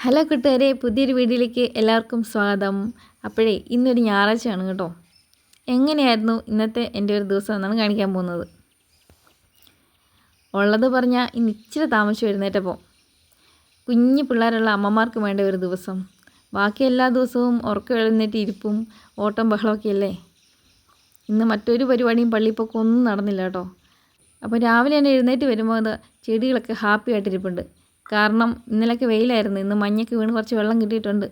Hello കൂട്ടുകാരെ, പുതിയൊരു വീഡിയോയിലേക്ക് എല്ലാവർക്കും സ്വാഗതം. അപ്പോഴേ ഇന്നൊരു ഞായറാഴ്ചയാണ് കേട്ടോ. എങ്ങനെയായിരുന്നു ഇന്നത്തെ എൻ്റെ ഒരു ദിവസം എന്നാണ് കാണിക്കാൻ പോകുന്നത്. ഉള്ളത് പറഞ്ഞാൽ ഇന്ന് ഇച്ചിരി താമസിച്ച് എഴുന്നേറ്റപ്പോൾ കുഞ്ഞു പിള്ളേരുള്ള അമ്മമാർക്ക് വേണ്ട ഒരു ദിവസം. ബാക്കി എല്ലാ ദിവസവും ഉറക്കം എഴുന്നേറ്റ് ഇരിപ്പും ഓട്ടം ബഹളമൊക്കെ അല്ലേ. ഇന്ന് മറ്റൊരു പരിപാടിയും പള്ളിപ്പൊക്കെ ഒന്നും നടന്നില്ല കേട്ടോ. അപ്പോൾ രാവിലെ തന്നെ എഴുന്നേറ്റ് വരുമ്പോൾ അത് ചെടികളൊക്കെ ഹാപ്പി ആയിട്ടിരിപ്പുണ്ട്. കാരണം ഇന്നലെയൊക്കെ വെയിലായിരുന്നു, ഇന്ന് മഞ്ഞൊക്കെ വീണ് കുറച്ച് വെള്ളം കിട്ടിയിട്ടുണ്ട്.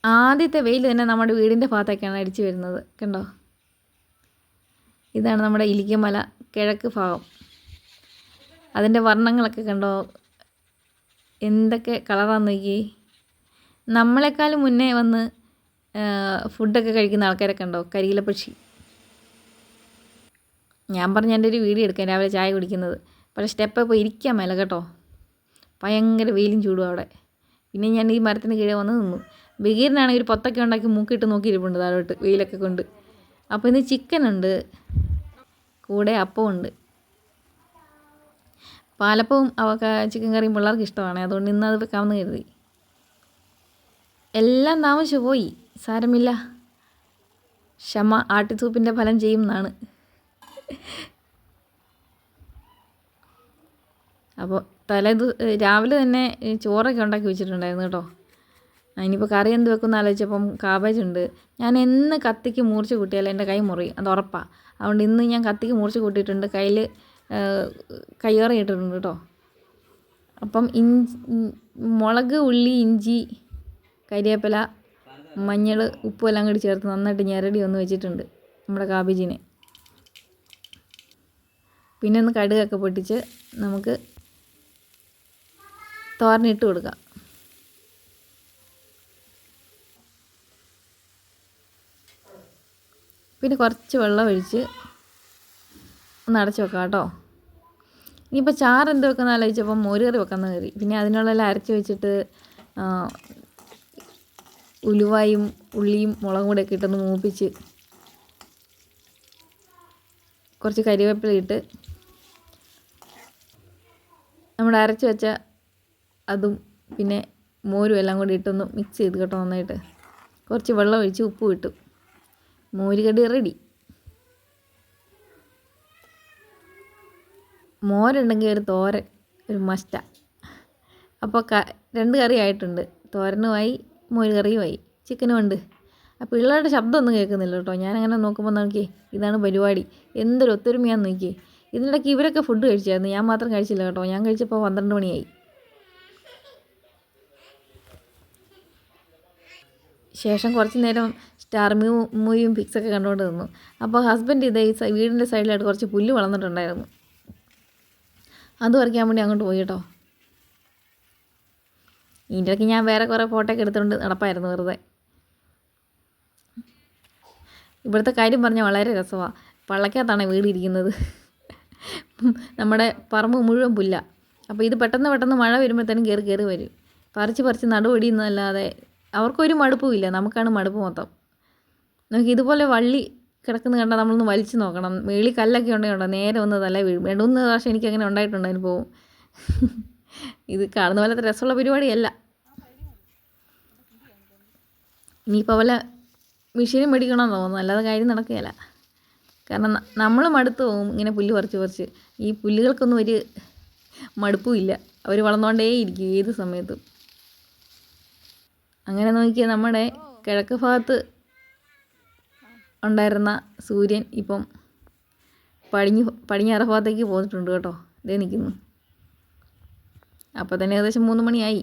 ആദ്യത്തെ വെയിൽ തന്നെ നമ്മുടെ വീടിൻ്റെ ഭാഗത്തേക്കാണ് അടിച്ചു വരുന്നത്, കണ്ടോ. ഇതാണ് നമ്മുടെ ഇലിക്കമല കിഴക്ക് ഭാഗം. അതിൻ്റെ വർണ്ണങ്ങളൊക്കെ കണ്ടോ, എന്തൊക്കെ കളറാന്ന് നോക്കി. നമ്മളെക്കാളും മുന്നേ വന്ന് ഫുഡൊക്കെ കഴിക്കുന്ന ആൾക്കാരൊക്കെ ഉണ്ടോ. കരിയിലപ്പക്ഷി. ഞാൻ പറഞ്ഞ എൻ്റെ ഒരു വീഡിയോ എടുക്കാൻ രാവിലെ ചായ കുടിക്കുന്നത്. പക്ഷേ സ്റ്റെപ്പ് ഇപ്പോൾ ഇരിക്കാൻ മേല കേട്ടോ, ഭയങ്കര വെയിലും ചൂടും അവിടെ. പിന്നെ ഞാൻ ഈ മരത്തിന് കീഴെ വന്ന് നിന്നു. ബഗീറിനാണെങ്കിൽ ഒരു പൊത്തൊക്കെ ഉണ്ടാക്കി മൂക്കിയിട്ട് നോക്കിയിരിപ്പുണ്ട് താഴോട്ട് വെയിലൊക്കെ കൊണ്ട്. അപ്പോൾ ഇന്ന് ചിക്കനുണ്ട്, കൂടെ അപ്പമുണ്ട്. പാലപ്പവും ചിക്കൻ കറിയും പിള്ളേർക്ക് ഇഷ്ടമാണ്, അതുകൊണ്ട് ഇന്ന് അത് വെക്കാമെന്ന് കരുതി. എല്ലാം താമസിച്ചു പോയി, സാരമില്ല. ക്ഷമ ആട്ടിത്തൂപ്പിൻ്റെ ഫലം ചെയ്യും എന്നാണ്. അപ്പോൾ രാവിലെ തന്നെ ചോറൊക്കെ ഉണ്ടാക്കി വെച്ചിട്ടുണ്ടായിരുന്നു കേട്ടോ. ഇനിയിപ്പോൾ കറി എന്ത് വെക്കുമെന്ന് ആലോചിച്ചപ്പം കാബേജ് ഉണ്ട്. ഞാൻ എന്ന് കത്തിക്ക് മൂർച്ച കൂട്ടിയാൽ എൻ്റെ കൈ മുറിയും, അത് ഉറപ്പാണ്. അതുകൊണ്ട് ഇന്ന് ഞാൻ കത്തിക്ക് മൂർച്ച കൂട്ടിയിട്ടുണ്ട്, കയ്യിൽ കയ്യേറ ഇട്ടിട്ടുണ്ട് കേട്ടോ. അപ്പം മുളക്, ഉള്ളി, ഇഞ്ചി, കരിവേപ്പില, മഞ്ഞൾ, ഉപ്പും എല്ലാം കൂടി ചേർത്ത് നന്നായിട്ട് ഞെരടി ഒന്ന് വെച്ചിട്ടുണ്ട് നമ്മുടെ കാബേജിനെ. പിന്നെ ഒന്ന് കടുകൊക്കെ പൊട്ടിച്ച് നമുക്ക് തോരനിട്ട് കൊടുക്കാം. പിന്നെ കുറച്ച് വെള്ളം ഒഴിച്ച് ഒന്ന് അടച്ച് വെക്കാം കേട്ടോ. ഇനിയിപ്പോൾ ചാറ് എന്ത് വെക്കുന്ന ആലോചിച്ചപ്പം മോരുകറി വെക്കാമെന്ന് കയറി. പിന്നെ അതിനുള്ളതെല്ലാം അരച്ച് വെച്ചിട്ട് ഉലുവായും ഉള്ളിയും മുളകും കൂടെ ഒക്കെ ഇട്ടൊന്ന് മൂപ്പിച്ച് കുറച്ച് കരിവേപ്പില ഇട്ട് നമ്മൾ അരച്ച് വെച്ച അതും പിന്നെ മോരും എല്ലാം കൂടി ഇട്ടൊന്ന് മിക്സ് ചെയ്ത് കേട്ടോ നന്നായിട്ട്. കുറച്ച് വെള്ളം ഒഴിച്ച് ഉപ്പും ഇട്ടു. മോരുകടി റെഡി. മോരുണ്ടെങ്കിൽ ഒരു തോരൻ ഒരു മസ്റ്റാ. അപ്പോൾ 2 കറി ആയിട്ടുണ്ട്, തോരനുമായി മോരുകറിയുമായി ചിക്കനും ഉണ്ട്. അപ്പോൾ പിള്ളേരുടെ ശബ്ദമൊന്നും കേൾക്കുന്നില്ല കേട്ടോ. ഞാനങ്ങനെ നോക്കുമ്പോൾ നോക്കി, ഇതാണ് പരിപാടി. എന്തൊരു ഒത്തൊരുമയാന്ന് നോക്കി. ഇതിനിടയ്ക്ക് ഇവരൊക്കെ ഫുഡ് കഴിച്ചായിരുന്നു, ഞാൻ മാത്രം കഴിച്ചില്ല കേട്ടോ. ഞാൻ കഴിച്ചപ്പോൾ 12 മണിയായി. ശേഷം കുറച്ച് നേരം സ്റ്റാർ മൂവിയും പിക്സൊക്കെ കണ്ടുകൊണ്ട് നിന്നു. അപ്പോൾ ഹസ്ബൻഡ് ഇതേ വീടിൻ്റെ സൈഡിലായിട്ട് കുറച്ച് പുല്ല് വളർന്നിട്ടുണ്ടായിരുന്നു, അത് പറിക്കാൻ വേണ്ടി അങ്ങോട്ട് പോയി കേട്ടോ. ഇതിൻ്റെ ഇടയ്ക്ക് ഞാൻ വേറെ കുറേ ഫോട്ടോ ഒക്കെ എടുത്തുകൊണ്ട് നടപ്പായിരുന്നു വെറുതെ. ഇവിടുത്തെ കാര്യം പറഞ്ഞാൽ വളരെ രസമാണ്. പള്ളക്കകത്താണ് വീട് ഇരിക്കുന്നത്. നമ്മുടെ പറമ്പ് മുഴുവൻ പുല്ല. അപ്പോൾ ഇത് പെട്ടെന്ന് മഴ വരുമ്പോഴത്തേനും കയറി വരും. പറിച്ച് നടുവൊടിയുന്നതല്ലാതെ അവർക്കൊരു മടുപ്പുമില്ല, നമുക്കാണ് മടുപ്പ് മൊത്തം. നമുക്ക് ഇതുപോലെ വള്ളി കിടക്കുന്ന കണ്ടാൽ നമ്മളൊന്ന് വലിച്ചു നോക്കണം. മേളിൽ കല്ലൊക്കെ ഉണ്ടോ നേരെ ഒന്ന് തല വീഴും. 2-3 പ്രാവശ്യം എനിക്കങ്ങനെ ഉണ്ടായിട്ടുണ്ട് അനുഭവം. ഇത് കാണുന്ന പോലത്തെ രസമുള്ള പരിപാടിയല്ല. ഇനിയിപ്പോൾ വല്ല മെഷീനും മേടിക്കണമെന്ന് തോന്നുന്നു, അല്ലാതെ കാര്യം നടക്കുകയില്ല. കാരണം നമ്മൾ മടുത്ത് പോകും ഇങ്ങനെ പുല്ല് പറിച്ച്. ഈ പുല്ലുകൾക്കൊന്നും ഒരു മടുപ്പുമില്ല, അവർ വളർന്നുകൊണ്ടേയിരിക്കും ഏത് സമയത്തും. അങ്ങനെ നോക്കിയാൽ നമ്മുടെ കിഴക്ക് ഭാഗത്ത് ഉണ്ടായിരുന്ന സൂര്യൻ ഇപ്പം പടിഞ്ഞാറ് ഭാഗത്തേക്ക് പോന്നിട്ടുണ്ട് കേട്ടോ. ഇതേ നിൽക്കുന്നു. അപ്പോൾ തന്നെ ഏകദേശം 3 മണിയായി.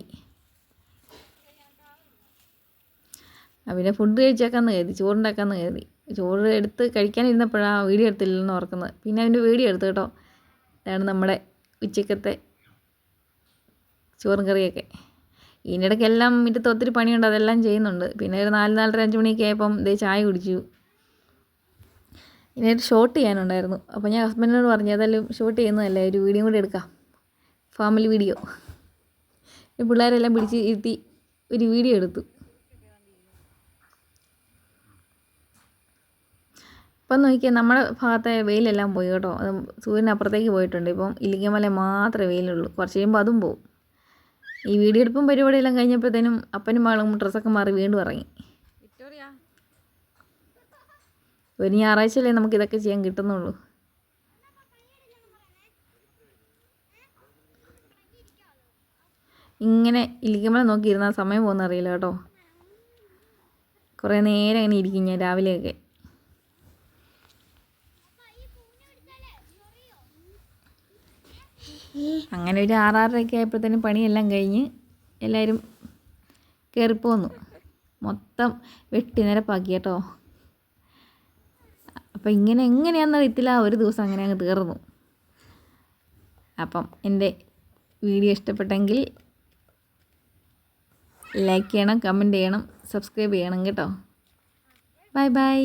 പിന്നെ ഫുഡ് കഴിച്ചേക്കാമെന്ന് കരുതി, ചോറുണ്ടാക്കാമെന്ന് കരുതി. ചോറ് എടുത്ത് കഴിക്കാനിരുന്നപ്പോഴാണ് വീഡിയോ എടുത്തില്ലെന്ന് ഓർക്കുന്നത്. പിന്നെ അതിൻ്റെ വീഡിയോ എടുത്തു കേട്ടോ. ഇതാണ് നമ്മുടെ ഉച്ചക്കത്തെ ചോറും കറിയൊക്കെ. ഇതിനിടയ്ക്ക് എല്ലാം മുറ്റത്ത് ഒത്തിരി പണിയുണ്ട്, അതെല്ലാം ചെയ്യുന്നുണ്ട്. പിന്നെ ഒരു 4-4:30-5 മണിയൊക്കെ ആയപ്പം ദേ ചായ കുടിച്ചു. ഇതിനായിട്ട് ഷൂട്ട് ചെയ്യാനുണ്ടായിരുന്നു. അപ്പോൾ ഞാൻ ഹസ്ബൻഡിനോട് പറഞ്ഞു, ഏതായാലും ഷൂട്ട് ചെയ്യുന്നതല്ലേ, ഒരു വീഡിയോ കൂടി എടുക്കാം, ഫാമിലി വീഡിയോ. പിള്ളേരെല്ലാം പിടിച്ച് ഇരുത്തി ഒരു വീഡിയോ എടുത്തു. ഇപ്പം നോക്കിയാൽ നമ്മുടെ ഭാഗത്തെ വെയിലെല്ലാം പോയി കേട്ടോ. അത് സൂര്യൻ അപ്പുറത്തേക്ക് പോയിട്ടുണ്ട്. ഇപ്പം ഇല്ലിക്കമല മാത്രമേ വെയിലുള്ളൂ. കുറച്ച് കഴിയുമ്പോൾ അതും പോവും. ഈ വീഡിയോ എടുപ്പും പരിപാടിയെല്ലാം കഴിഞ്ഞപ്പോഴത്തേനും അപ്പനും മകളും ഡ്രസ്സൊക്കെ മാറി വീണ്ടും ഇറങ്ങി. ഒരു ഞായറാഴ്ചയല്ലേ നമുക്കിതൊക്കെ ചെയ്യാൻ കിട്ടുന്നുള്ളൂ. ഇങ്ങനെ ഇരിക്കുമ്പോൾ നോക്കിയിരുന്നാൽ സമയം പോകുന്ന അറിയില്ല കേട്ടോ. കുറേ നേരം അങ്ങനെ ഇരിക്കും ഞാൻ രാവിലെയൊക്കെ. അങ്ങനെ ഒരു 6-6:30 ആയപ്പോഴത്തേനും പണിയെല്ലാം കഴിഞ്ഞ് എല്ലാവരും കയറിപ്പോന്നു. മൊത്തം വെട്ടി നിരപ്പാക്കി കേട്ടോ. അപ്പം എങ്ങനെയാണെന്ന് അറിയത്തില്ല, ഒരു ദിവസം അങ്ങനെ അങ്ങ് തീർന്നു. അപ്പം എൻ്റെ വീഡിയോ ഇഷ്ടപ്പെട്ടെങ്കിൽ ലൈക്ക് ചെയ്യണം, കമൻറ്റ് ചെയ്യണം, സബ്സ്ക്രൈബ് ചെയ്യണം കേട്ടോ. Bye bye.